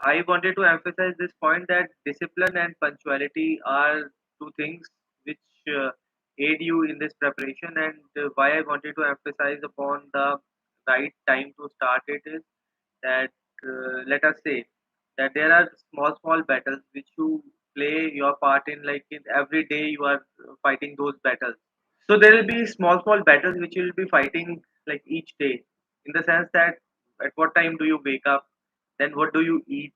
I wanted to emphasize this point that discipline and punctuality are two things which aid you in this preparation, and why I wanted to emphasize upon the right time to start it is that let us say that there are small battles which you play your part in, like in every day you are fighting those battles. So there will be small battles which you will be fighting like each day, in the sense that at what time do you wake up, then what do you eat,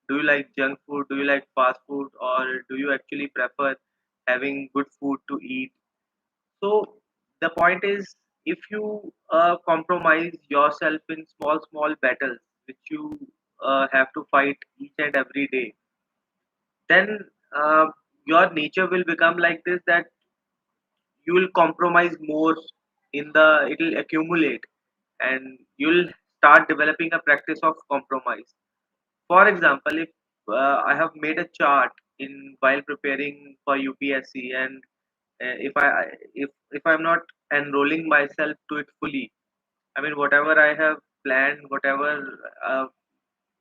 do you like junk food, do you like fast food, or do you actually prefer having good food to eat. So the point is, if you compromise yourself in small battles which you have to fight each and every day, then uh, your nature will become like this, that you will compromise more in the, it will accumulate, and you'll start developing a practice of compromise. For example, if I have made a chart in while preparing for UPSC, and if I'm not enrolling myself to it fully, I mean whatever I have planned, whatever uh,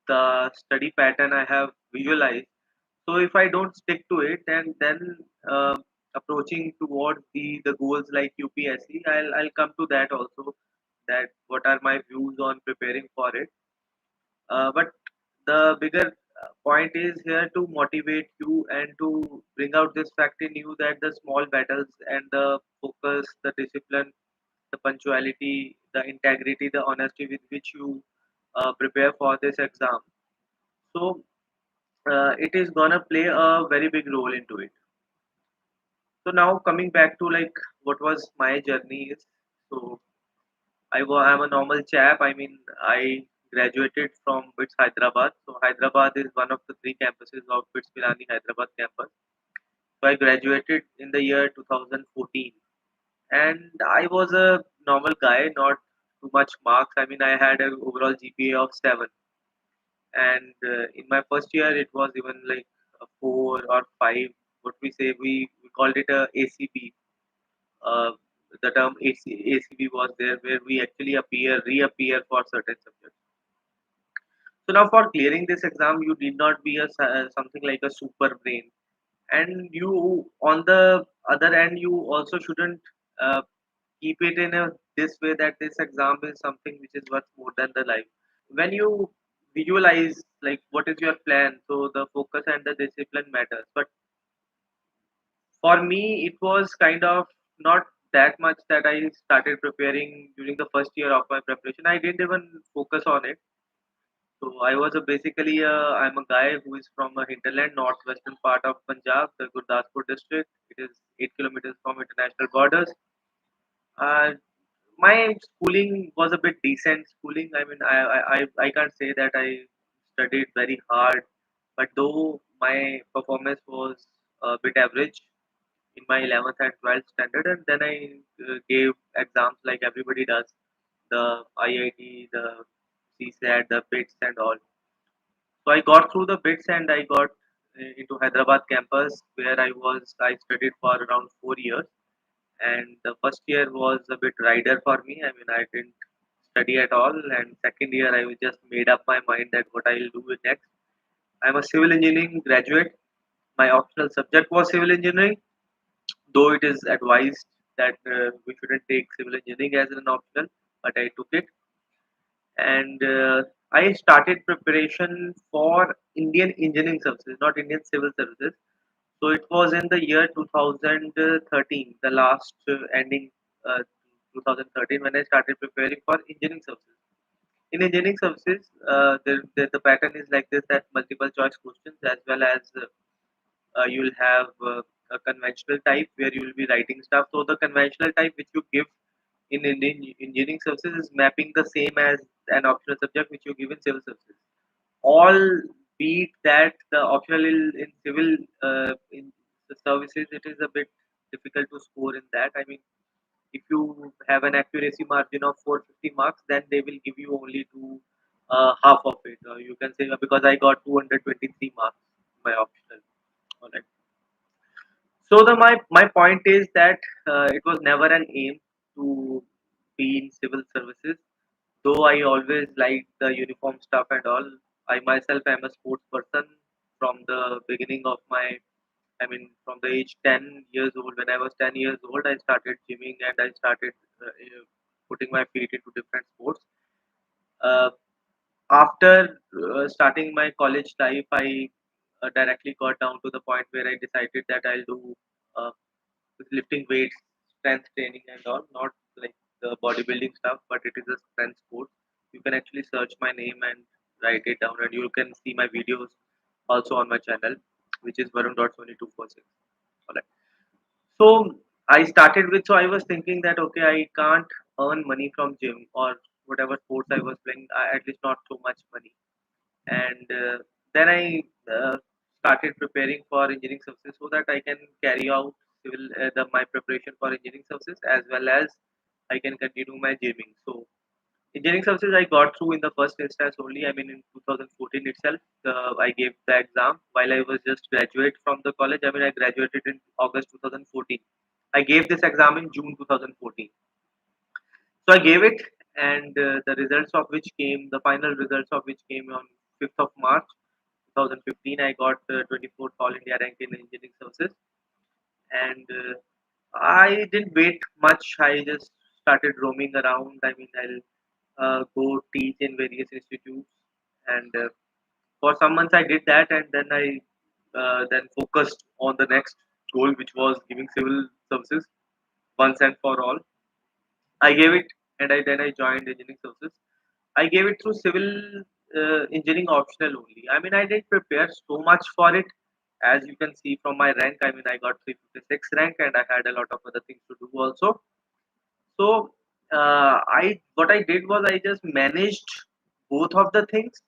the study pattern I have visualized. So if I don't stick to it, then uh, approaching towards the goals like UPSC, I'll come to that also, that what are my views on preparing for it. But the bigger point is here to motivate you and to bring out this fact in you that the small battles and the focus, the discipline, the punctuality, the integrity, the honesty with which you prepare for this exam. So it is gonna play a very big role into it. So now coming back to like what was my journey is. So I'm a normal chap. I mean, I graduated from BITS Hyderabad. So Hyderabad is one of the three campuses of BITS Pilani Hyderabad campus. So I graduated in the year 2014, and I was a normal guy, not too much marks. I mean, I had an overall GPA of 7, and in my first year it was even like a 4 or 5. What we say, we called it a ACB. uh, the term ACB was there, where we actually reappear for certain subjects. So now for clearing this exam, you need not be something like a super brain, and you on the other end, you also shouldn't uh, keep it in a this way that this exam is something which is worth more than the life. When you visualize like what is your plan, so the focus and the discipline matters. But for me, it was kind of not that much that I started preparing during the first year of my preparation. I didn't even focus on it. So I was I'm a guy who is from a hinterland, northwestern part of Punjab, the Gurdaspur district. It is 8 kilometers from international borders. Uh, my schooling was a bit decent schooling. I mean, I can't say that I studied very hard, but though my performance was a bit average in my 11th and 12th standard, and then I gave exams like everybody does, the IIT, the CSAT, the BITS, and all. So I got through the BITS and I got into Hyderabad campus, where I studied for around 4 years, and the first year was a bit rider for me. I mean, I didn't study at all, and second year I was just made up my mind that what I'll do next. I'm a civil engineering graduate. My optional subject was civil engineering, though it is advised that we shouldn't take civil engineering as an optional, but I took it, and I started preparation for Indian engineering services, not Indian civil services. So it was in the year 2013, the last ending 2013, when I started preparing for engineering services. In engineering services, the pattern is like this: that multiple choice questions, as well as you'll have a conventional type where you will be writing stuff. So the conventional type which you give in Indian engineering services is mapping the same as an optional subject which you give in civil services. All beat that the optional in civil in the services, it is a bit difficult to score in that. I mean, if you have an accuracy margin of 450 marks, then they will give you only to half of it. You can say because I got 223 marks my optional. All right. So my point is that it was never an aim to be in civil services. Though I always liked the uniform stuff and all, I myself am a sports person from the beginning of my, I mean, from the age 10 years old. When I was 10 years old, I started gymming and I started putting my feet into different sports. Uh, After starting my college life, I directly got down to the point where I decided that I'll do uh, lifting weights, strength training, and all, not like the bodybuilding stuff, but it is a strength sport. You can actually search my name and write it down, and you can see my videos also on my channel, which is Varun.Soni246. All right. So I started with, so I was thinking that okay, I can't earn money from gym or whatever sports I was playing, at least not so much money. And then I started preparing for engineering services so that I can carry out my preparation for engineering services as well as I can continue my gymming. So engineering services I got through in the first instance only. I mean in 2014 itself, I gave the exam while I was just graduate from the college. I mean I graduated in August 2014. I gave this exam in June 2014. So I gave it, and the results of which came, the final results of which came on 5th of March 2015. I got 24th All India rank in engineering services, and I didn't wait much. I just started roaming around. I mean, I'll go teach in various institutes, and for some months I did that, and then I then focused on the next goal, which was giving civil services once and for all. I gave it, and I joined engineering services. I gave it through civil engineering optional only. I mean, I didn't prepare so much for it. As you can see from my rank, I mean, I got 356 rank, and I had a lot of other things to do also. So, I what I did was I just managed both of the things.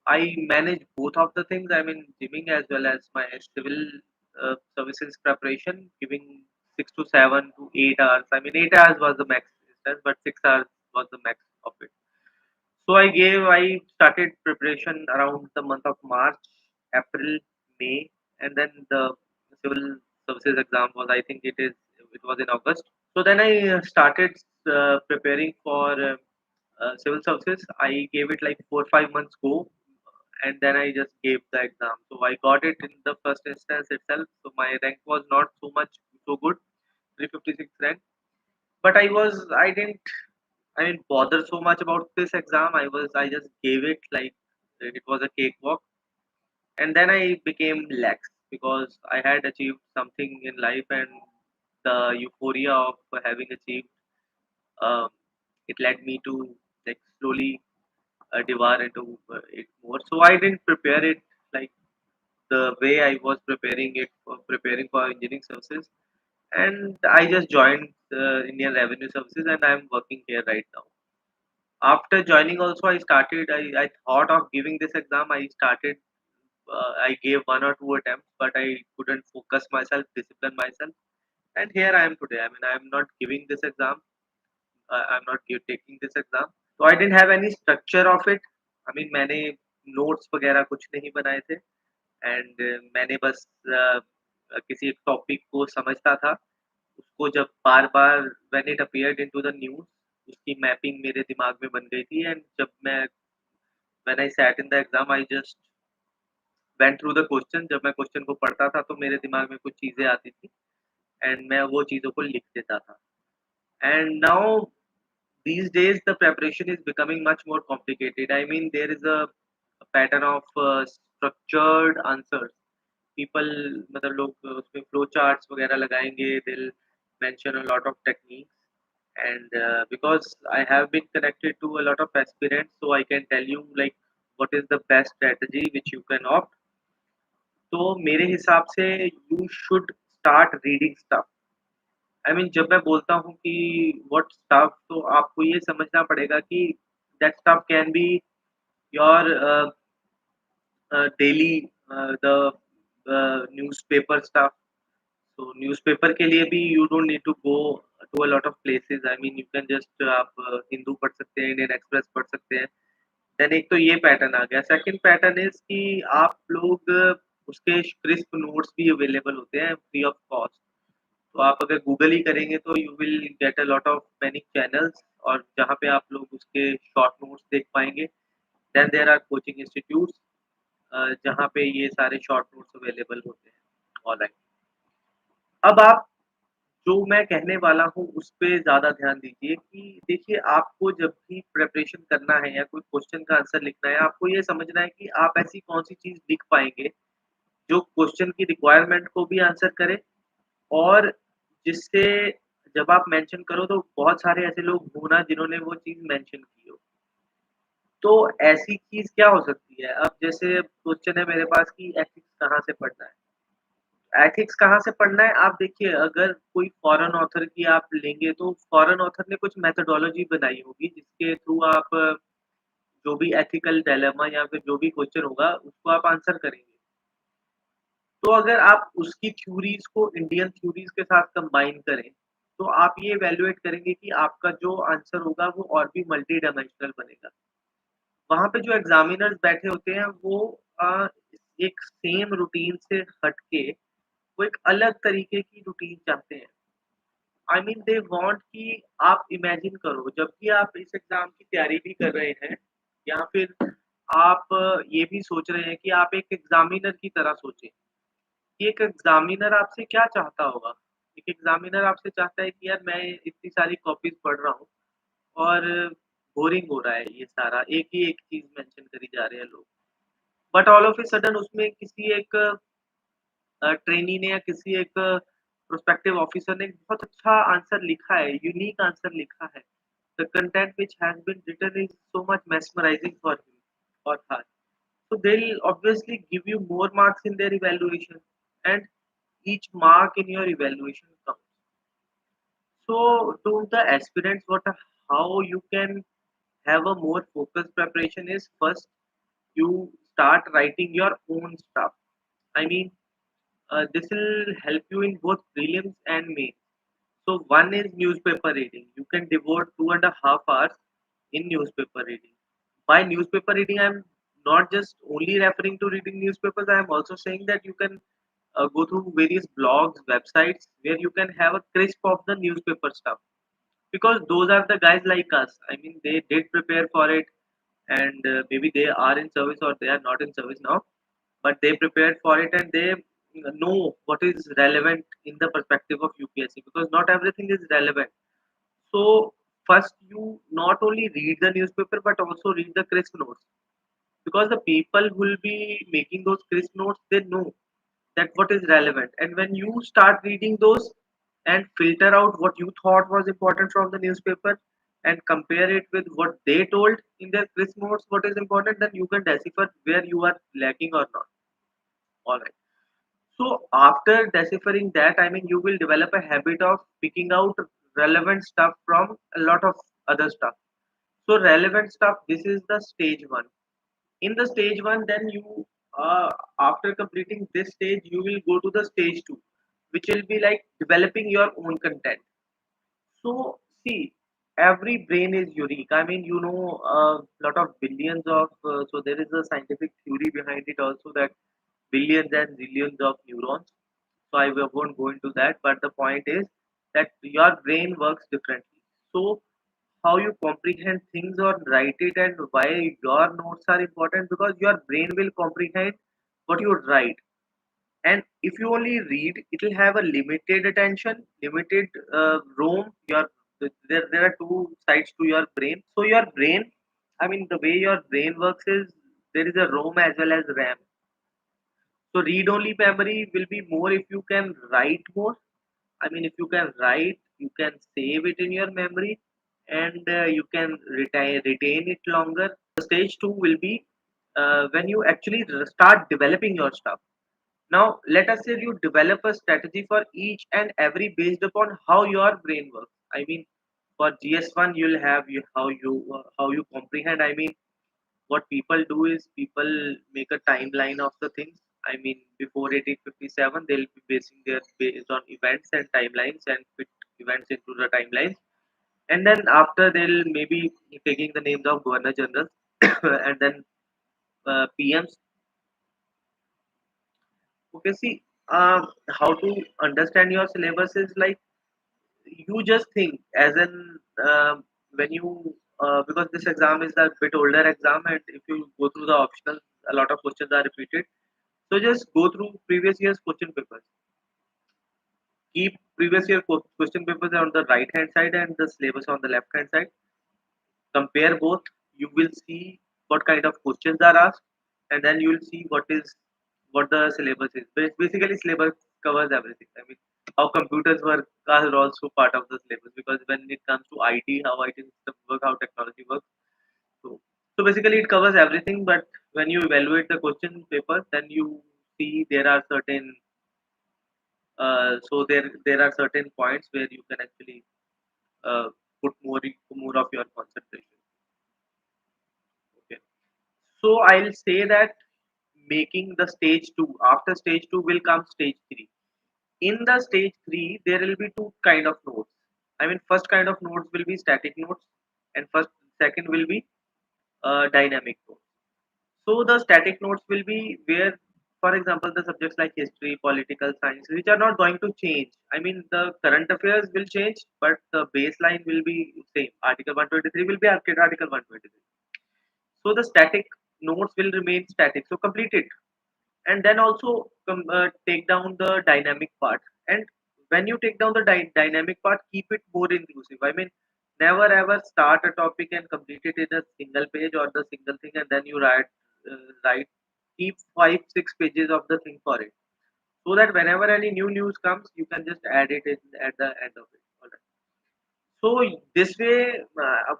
I managed both of the things. I mean, gymming as well as my civil services preparation, giving 6 to 7 to 8 hours. I mean, 8 hours was the max distance, but 6 hours was the max of it. So I started preparation around the month of March, April, May, and then the civil services exam was, I think it was in August. So then I started preparing for civil services. I gave it like 4 5 months go, and then I just gave the exam. So I got it in the first instance itself. So my rank was not so good, 356 rank. But I didn't bother so much about this exam. I just gave it like it was a cakewalk, and then I became lax because I had achieved something in life, and the euphoria of having achieved um, it led me to like slowly devour into it more. So I didn't prepare it like the way I was preparing for engineering services, and I just joined Indian Revenue Services, and I'm working here right now. After joining also I thought of giving this exam. I gave 1 or 2 attempts, but I couldn't focus myself, discipline myself, and here I am today. I mean, I'm not giving this exam. I'm not taking this exam. So I didn't have any structure of it. I mean, मैंने notes वगैरह कुछ नहीं बनाए थे, and मैंने बस किसी एक टॉपिक को समझता था, उसको जब बार-बार when it appeared into the news, उसकी मैपिंग मेरे दिमाग में बन गई थी, एंड जब मैं when I sat in the exam I just went through the question. जब मैं क्वेश्चन को पढ़ता था तो मेरे दिमाग में कुछ चीज़ें आती थी, एंड मैं वो चीज़ों को लिख देता था। And now these days the preparation is becoming much more complicated. I mean, there is a pattern of structured answers. People, मतलब लोग उसमें flow charts वगैरह लगाएंगे, they'll mention a lot of techniques, and because I have been connected to a lot of aspirants, so I can tell you like what is the best strategy which you can opt. तो मेरे हिसाब से you should start reading stuff. I mean जब मैं बोलता हूँ कि what stuff, तो आपको ये समझना पड़ेगा कि that stuff can be your daily the newspaper stuff. So newspaper के लिए भी you don't need to go to a lot of places. I mean you can just आप हिंदू पढ़ सकते हैं, इंडियन एक्सप्रेस पढ़ सकते हैं। देन एक तो ये पैटर्न आ गया। सेकंड पैटर्न इज़ कि आप लोग उसके क्रिस्प नोट्स भी अवेलेबल होते हैं फ्री ऑफ कॉस्ट। तो आप अगर गूगल ही करेंगे तो you will get a lot of many channels, और जहाँ पे आप लोग उसके शॉर्ट नोट्स देख पाएँगे, then there are coaching institutes जहाँ पे ये सारे शॉर्ट नोट्स अवेलेबल होते हैं ऑनलाइन। अब आप जो मैं कहने वाला हूँ उस पे ज़्यादा ध्यान दीजिए कि देखिए आपको जब भी प्रिपरेशन करना है या कोई क्वेश्चन का आंसर लिखना है, आपको ये समझना है कि आप ऐसी कौन-सी चीज़ लिख पाएँगे, जो क्वेश्चन की रिक्वायरमेंट को भी आंसर करे और जिससे जब आप मेंशन करो तो बहुत सारे ऐसे लोग हो ना जिन्होंने वो चीज़ मेंशन की हो। तो ऐसी चीज़ क्या हो सकती है? अब जैसे क्वेश्चन है मेरे पास कि एथिक्स कहाँ से पढ़ना है? एथिक्स कहाँ से पढ़ना है? आप देखिए अगर कोई फॉरेन ऑथर की आप लेंगे तो फॉरेन ऑथर ने कुछ मेथोडोलॉजी बनाई होगी जिसके थ्रू आप जो भी एथिकल डायलेमा या फिर जो भी क्वेश्चन होगा उसको आप आंसर करेंगे। तो अगर आप उसकी थ्योरीज़ को इंडियन थ्योरीज़ के साथ कंबाइन करें, तो आप ये इवैल्यूएट करेंगे कि आपका जो आंसर होगा वो और भी मल्टी डायमेंशनल बनेगा। वहाँ पे जो एग्ज़ामिनर्स बैठे होते हैं वो अ, एक सेम रूटीन से हट के वो एक अलग तरीके की रूटीन चाहते हैं। आई मीन दे वांट कि आप इमेजिन करो जब भी आप इस एग्ज़ाम की तैयारी भी कर रहे हैं या फिर आप ये भी सोच रहे हैं कि आप एक एग्ज़ामिनर की तरह सोचें। कि एक एग्ज़ामिनर आपसे क्या चाहता होगा? एक एग्ज़ामिनर आपसे चाहता है कि यार मैं इतनी सारी कॉपीज़ पढ़ रहा हूँ और बोरिंग हो रहा है ये सारा, एक ही एक चीज़ मेंशन करी जा रहे हैं लोग। But all of a sudden उसमें किसी एक ट्रेनी ने या किसी एक प्रोस्पेक्टिव ऑफिसर ने एक बहुत अच्छा आंसर लिखा है, यूनिक आंसर लिखा है। The content which has been written is so much mesmerising for him और her. So they'll obviously give you more marks in their evaluation and each mark in your evaluation counts. So to the aspirants, how you can have a more focused preparation is first you start writing your own stuff. I mean, this will help you in both prelims and mains. So one is newspaper reading. You can devote 2.5 hours in newspaper reading. By newspaper reading, I'm not just only referring to reading newspapers. I am also saying that you can go through various blogs, websites where you can have a crisp of the newspaper stuff because those are the guys like us. I mean, they did prepare for it, and maybe they are in service or they are not in service now, but they prepared for it and they know what is relevant in the perspective of UPSC because not everything is relevant. So first you not only read the newspaper but also read the crisp notes because the people who will be making those crisp notes they know that what is relevant and when you start reading those and filter out what you thought was important from the newspaper and compare it with what they told in their crisp notes what is important then you can decipher where you are lacking or not. All right. So after deciphering that, I mean, you will develop a habit of picking out relevant stuff from a lot of other stuff. So relevant stuff, this is the stage one. In the stage one, then you, after completing this stage, you will go to the stage two, which will be like developing your own content. So see, every brain is unique. I mean, you know, a lot of billions of. So there is a scientific theory behind it also that billions and zillions of neurons. So won't go into that. But the point is that your brain works differently. So how you comprehend things or write it and why your notes are important because your brain will comprehend what you write and if you only read it will have a limited attention limited room your there are two sides to your brain so your brain I mean the way your brain works is there is a rom as well as ram so read only memory will be more if you can write more I mean if you can write you can save it in your memory and you can retain it longer the stage 2 will be when you actually start developing your stuff. Now, let us say you develop a strategy for each and every based upon how your brain works. I mean, for GS1, you'll have how you comprehend. I mean, what people do is people make a timeline of the things. I mean, before 1857, they'll be basing their based on events and timelines and fit events into the timelines. And then after they'll maybe taking the names of governor generals and then PMs. Okay, see, how to understand your syllabus is like you just think as in when you because this exam is a bit older exam, and if you go through the optional, a lot of questions are repeated. So just go through previous year's question papers. Keep previous year question papers on the right hand side and the syllabus on the left hand side. Compare both. You will see what kind of questions are asked, and then you will see what the syllabus is. Basically, syllabus covers everything. I mean, how computers work are also part of the syllabus, because when it comes to IT, how IT systems work, how technology works. So, so basically, it covers everything. But when you evaluate the question paper, then you see there are certain there are certain points where you can actually uh, put more of your concentration. Okay. So I'll say that making the stage two. After stage two will come stage three. In the stage three, there will be two kind of nodes. I mean, first kind of nodes will be static nodes, and second will be dynamic nodes. So the static nodes will be where, for example, the subjects like history, political science, which are not going to change. I mean, the current affairs will change, but the baseline will be same. Article 123 will be Article 123. So the static nodes will remain static. So complete it, and then also take down the dynamic part. And when you take down the dynamic part, keep it more inclusive. I mean, never ever start a topic and complete it in a single page or the single thing, and then you write. Keep 5 6 pages of the thing for it, so that whenever any new news comes, you can just add it in at the end of it. All right. So this way,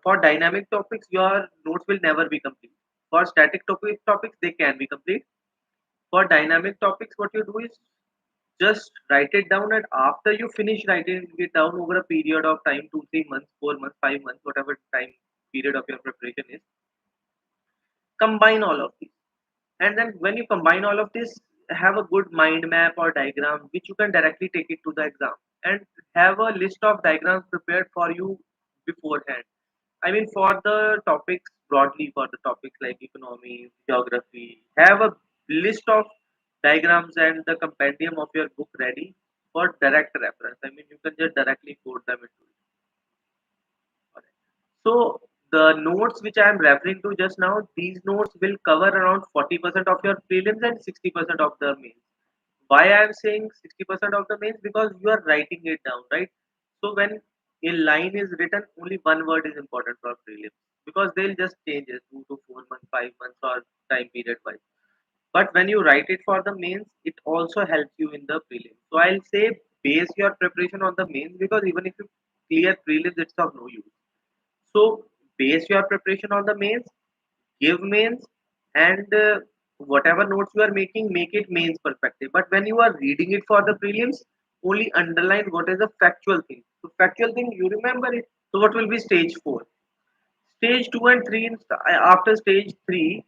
for dynamic topics, your notes will never be complete. For static topics, they can be complete. For dynamic topics, what you do is just write it down, and after you finish writing it down over a period of time, 2 3 months, 4 months, 5 months, whatever time period of your preparation is, combine all of these. And then when you combine all of this, have a good mind map or diagram which you can directly take it to the exam, and have a list of diagrams prepared for you beforehand. I mean, for the topics broadly, for the topics like economy, geography, have a list of diagrams and the compendium of your book ready for direct reference. I mean, you can just directly quote them into it. So the notes which I am referring to just now, these notes will cover around 40% of your prelims and 60% of the mains. Why I am saying 60% of the mains? Because you are writing it down, right? So when a line is written, only one word is important for prelims, because they'll just change it 2 to 4 months, 5 months, or time period wise. But when you write it for the mains, it also helps you in the prelims. So I'll say base your preparation on the mains, because even if you clear prelims, it's of no use. So base your preparation on the mains, give mains, and whatever notes you are making, make it mains perspective. But when you are reading it for the prelims, only underline what is the factual thing. So factual thing, you remember it. So what will be stage four? Stage two and three. After stage three,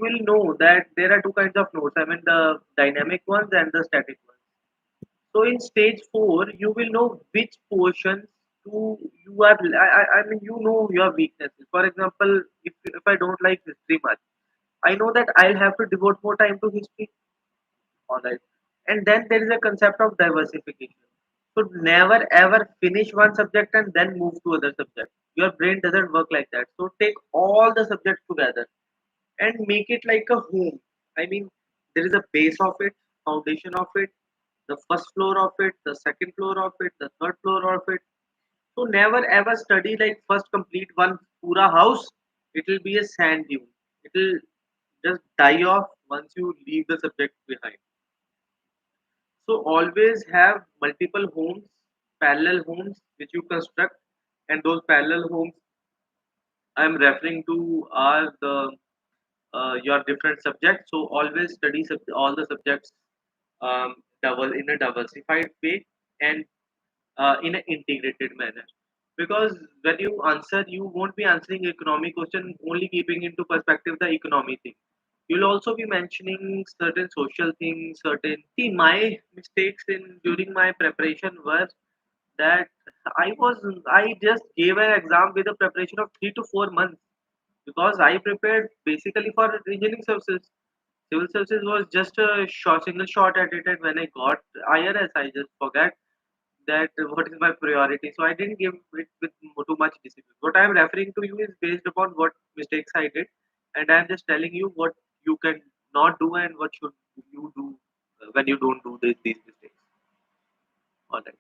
we'll know that there are two kinds of notes. I mean, the dynamic ones and the static ones. So in stage four, you will know which portions to you are. I mean, you know your weaknesses. For example, if I don't like history much, I know that I'll have to devote more time to history. All right, and then there is a concept of diversification. So never ever finish one subject and then move to other subject. Your brain doesn't work like that. So take all the subjects together and make it like a home. I mean, there is a base of it, foundation of it, the first floor of it, the second floor of it, the third floor of it. So never ever study like first complete one pura house. It will be a sand dune. It will just die off once you leave the subject behind. So always have multiple homes, parallel homes which you construct, and those parallel homes I'm referring to are the your different subjects. So always study all the subjects in a diversified way, and in an integrated manner. Because when you answer, you won't be answering economy question only keeping into perspective the economy thing. You'll also be mentioning certain social things, certain. See, my mistakes in during my preparation was that I just gave an exam with a preparation of 3 to 4 months, because I prepared basically for engineering services. Civil services was just a single shot at it, and when I got IRS, I just forgot. that what is my priority. So I didn't give it with too much discipline. What I am referring to you is based upon what mistakes I did, and I am just telling you what you can not do and what should you do when you don't do these mistakes. All right.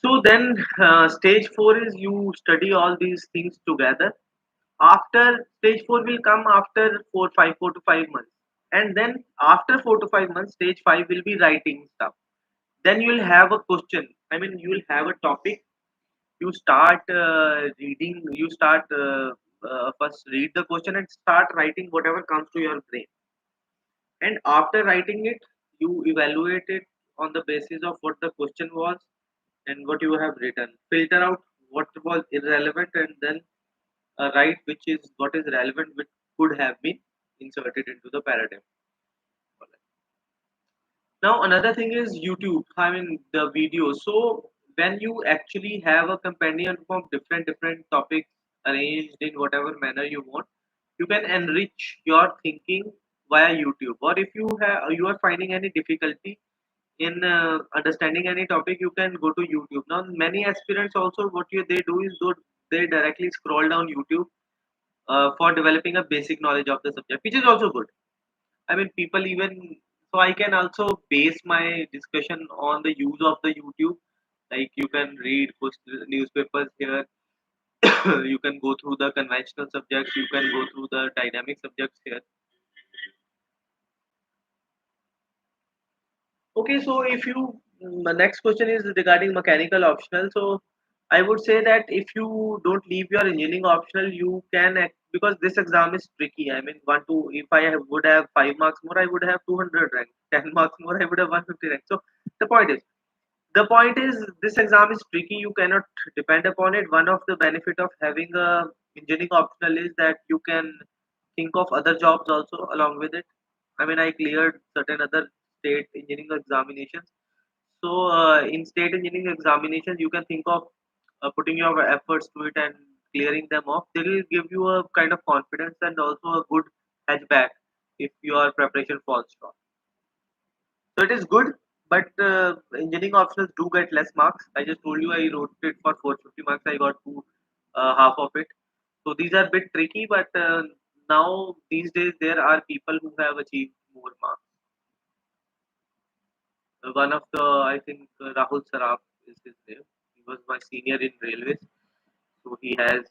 So then, stage four is you study all these things together. After stage four will come after 4 to 5 months, and then after 4 to 5 months, stage five will be writing stuff. Then you will have a question. I mean, you will have a topic. You start reading. You start first read the question and start writing whatever comes to your brain. And after writing it, you evaluate it on the basis of what the question was and what you have written. Filter out what was irrelevant and then write which is what is relevant, which could have been inserted into the paradigm. Now another thing is YouTube. I mean the videos. So when you actually have a companion from different topics arranged in whatever manner you want, you can enrich your thinking via YouTube. Or if you are finding any difficulty in understanding any topic, you can go to YouTube. Now many aspirants also they do is they directly scroll down YouTube for developing a basic knowledge of the subject, which is also good. I mean, people even so I can also base my discussion on the use of the YouTube. Like you can read newspapers here, you can go through the conventional subjects, you can go through the dynamic subjects here. Okay, so if you the next question is regarding mechanical optional. So I would say that if you don't leave your engineering optional, you can because this exam is tricky. I mean, if would have 5 marks more, I would have 200 rank. 10 marks more, I would have 150 rank. So the point is, this exam is tricky. You cannot depend upon it. One of the benefit of having a engineering optional is that you can think of other jobs also along with it. I mean, I cleared certain other state engineering examinations. So in state engineering examinations, you can think of putting your efforts to it and clearing them off. They will give you a kind of confidence and also a good hatchback if your preparation falls short. So it is good, but engineering options do get less marks. I just told you I wrote it for 450 marks. I got two half of it. So these are a bit tricky, but now these days there are people who have achieved more marks. One of the I think Rahul Saraf is his name. He was my senior in railways, so he has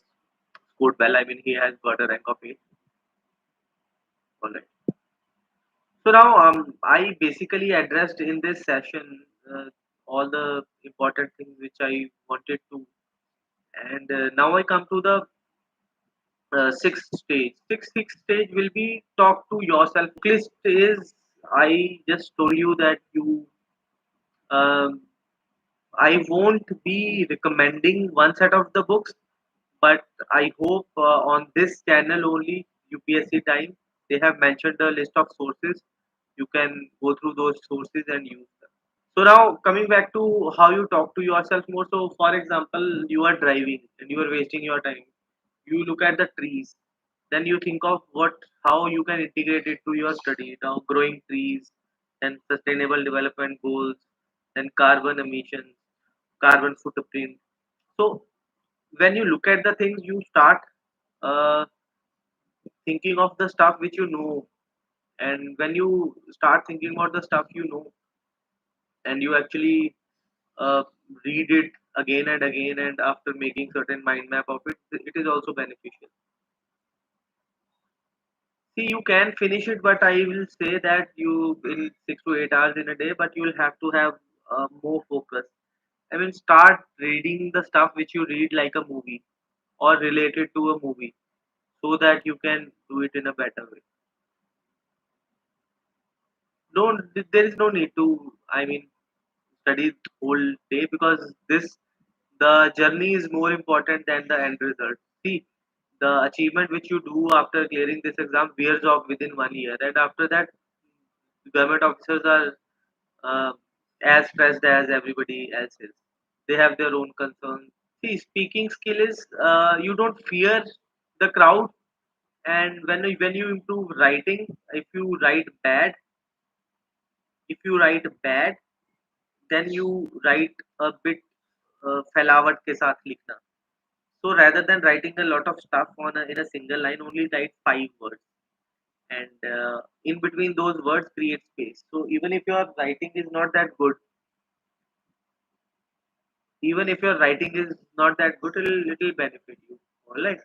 scored well. I mean, he has got a rank of 8. All right. So now I basically addressed in this session all the important things which I wanted to, and now I come to the sixth stage. Sixth stage will be talk to yourself. List is I just told you that you. Um, I won't be recommending one set of the books, but I hope on this channel only, UPSC time, they have mentioned a list of sources. You can go through those sources and use them. So now coming back to how you talk to yourself more. So for example, you are driving and you are wasting your time. You look at the trees, then you think of how you can integrate it to your study. Now growing trees, then sustainable development goals, then carbon emissions, carbon footprint. So when you look at the things, you start uh, thinking of the stuff which you know, and when you start thinking about the stuff you know, and you actually uh, read it again and again, and after making certain mind map of it, it is also beneficial. See, you can finish it, but I will say that you in 6 to 8 hours in a day, but you will have to have more focus. I mean, start reading the stuff which you read like a movie or related to a movie, so that you can do it in a better way. Don't There is no need to, I mean, study the whole day, because the journey is more important than the end result. See, the achievement which you do after clearing this exam wears off within 1 year, and after that government officers are uh, as stressed as everybody else is. They have their own concerns. See, speaking skill is you don't fear the crowd, and when you improve writing, if you write bad, then you write a bit फैलावट के साथ लिखना. So rather than writing a lot of stuff in a single line, only write 5 words, and in between those words create space. So even if your writing is not that good, it'll benefit you. All right.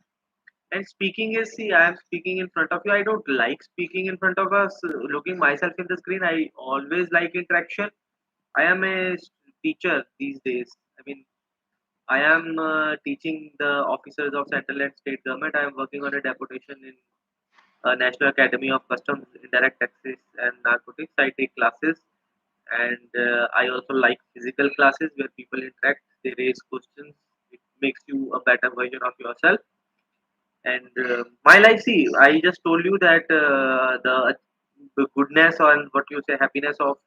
And speaking is, see, I am speaking in front of you. I don't like speaking in front of us, looking myself in the screen. I always like interaction. I am a teacher these days. I mean, I am teaching the officers of central and state government. I am working on a deputation in National Academy of Customs, Indirect Taxes and Narcotics. I take classes, and I also like physical classes where people interact, they raise questions. It makes you a better version of yourself. And my life, see, I just told you that the goodness and what you say, happiness of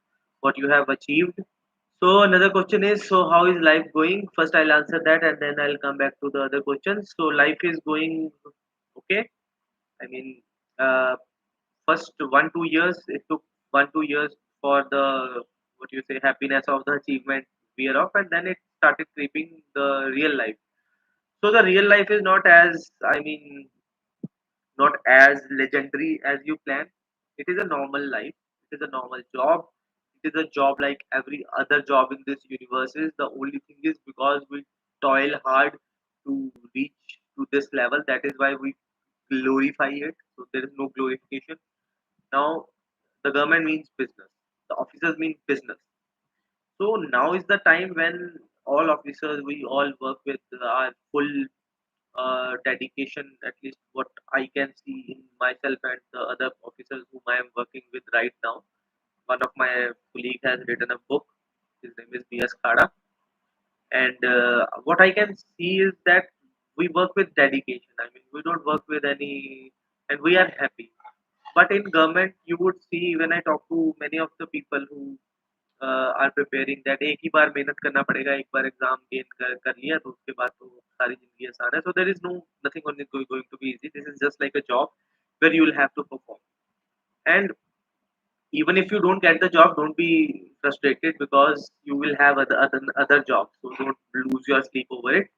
what you have achieved. So another question is, so how is life going? First, I'll answer that, and then I'll come back to the other questions. So life is going okay. I mean, uh, first 1 2 years, it took 1 2 years for the what you say happiness of the achievement wear off, and then it started creeping the real life. So the real life is not as, I mean, not as legendary as you plan. It is a normal life. It is a normal job. It is a job like every other job in this universe is. The only thing is because we toil hard to reach to this level. That is why we glorify it. So there is no glorification. Now the government means business. The officers mean business. So now is the time when all officers we all work with our full dedication, at least what I can see in myself and the other officers whom I am working with right now. One of my colleague has written a book. His name is B.S. Khada. And what I can see is that we work with dedication. I mean, we don't work with any, and we are happy. But in government, you would see when I talk to many of the people who are preparing that एक ही बार मेहनत करना पड़ेगा एक बार exam gain कर लिया तो उसके बाद तो सारी जिंदगी आसान है so there is no nothing on it going to be easy. This is just like a job where you will have to perform, and even if you don't get the job, don't be frustrated because you will have other jobs, so don't lose your sleep over it.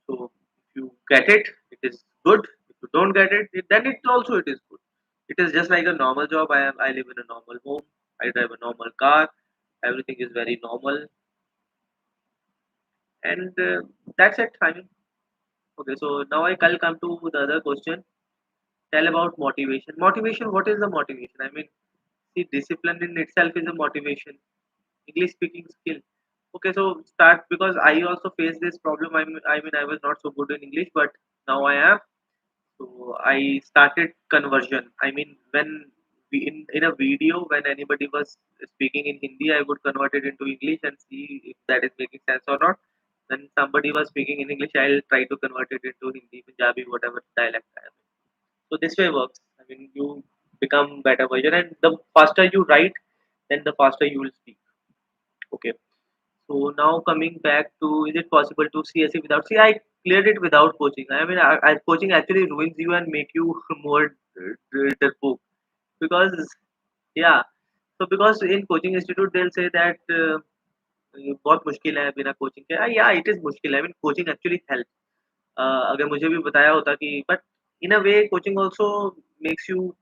So if you get it, it is good. If you don't get it, then it also it is good. It is just like a normal job. I live in a normal home. I drive a normal car. Everything is very normal, and that's it. I mean, okay. So now I'll come to the other question. Tell about motivation. Motivation. What is the motivation? I mean, see, discipline in itself is a motivation. English speaking skill. Okay, so start because I also face this problem. I mean, I was not so good in English, but now I am. So I started conversion. I mean, when in a video, when anybody was speaking in Hindi, I would convert it into English and see if that is making sense or not. When somebody was speaking in English, I'll try to convert it into Hindi, Punjabi, whatever dialect I am. So this way works. I mean, you become better version, and the faster you write, then the faster you will speak. Okay. So now coming back to, is it possible to CSE without? See, I cleared it without coaching. I mean, coaching actually ruins you and make you more book because yeah. So because in coaching institute they'll say that बहुत मुश्किल है बिना coaching के. Yeah, it is मुश्किल है. I mean, coaching actually helps. अगर मुझे भी बताया होता कि but in a way coaching also makes you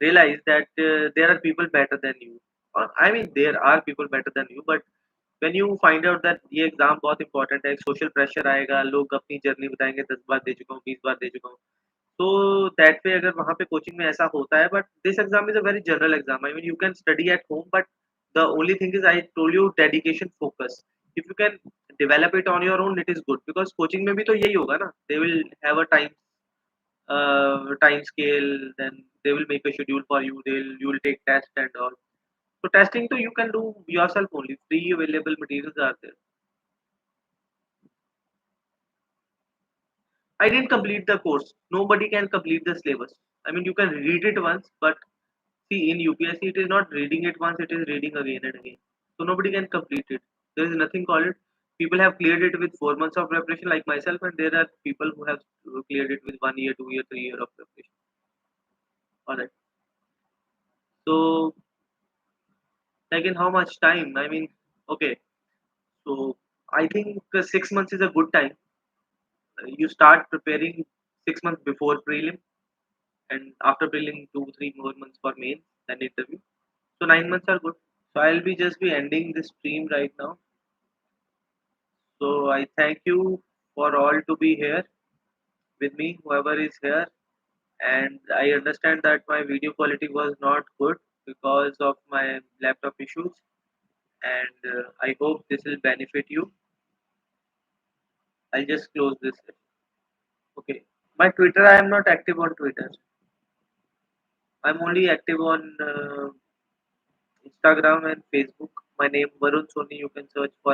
realize that there are people better than you. Or, I mean, there are people better than you, but when you find out that ये exam बहुत important है, social pressure आएगा, लोग अपनी journey बताएंगे, 10 बार दे चुका हूँ, 20 बार दे चुका हूँ, तो दैट वे अगर वहाँ पे कोचिंग में ऐसा होता है, but this exam is a very general exam. I mean you can study at home, but the only thing is I told you dedication focus. If you can develop it on your own, it is good because coaching में भी तो यही होगा ना. They will have a time scale, then they will make a schedule for you, you will take test and all. So testing too you can do yourself only. Free available materials are there. I didn't complete the course. Nobody can complete the syllabus. I mean, you can read it once, but see, in UPSC, it is not reading it once, it is reading again and again. So nobody can complete it. There is nothing called it. People have cleared it with 4 months of preparation, like myself, and there are people who have cleared it with 1 year, 2 year, 3 year of preparation. All right. So, like in how much time? I mean, Okay, so I think 6 months is a good time. You start preparing 6 months before prelim, and after prelim, 2 3 more months for main, then interview. So 9 months are good. So I'll be just be ending this stream right now. So I thank you for all to be here with me, whoever is here. And I understand that my video quality was not good because of my laptop issues. And I hope this will benefit you. I'll just close this. Okay. My Twitter, I am not active on Twitter. I'm only active on Instagram and Facebook. My name Varun Soni. You can search for it.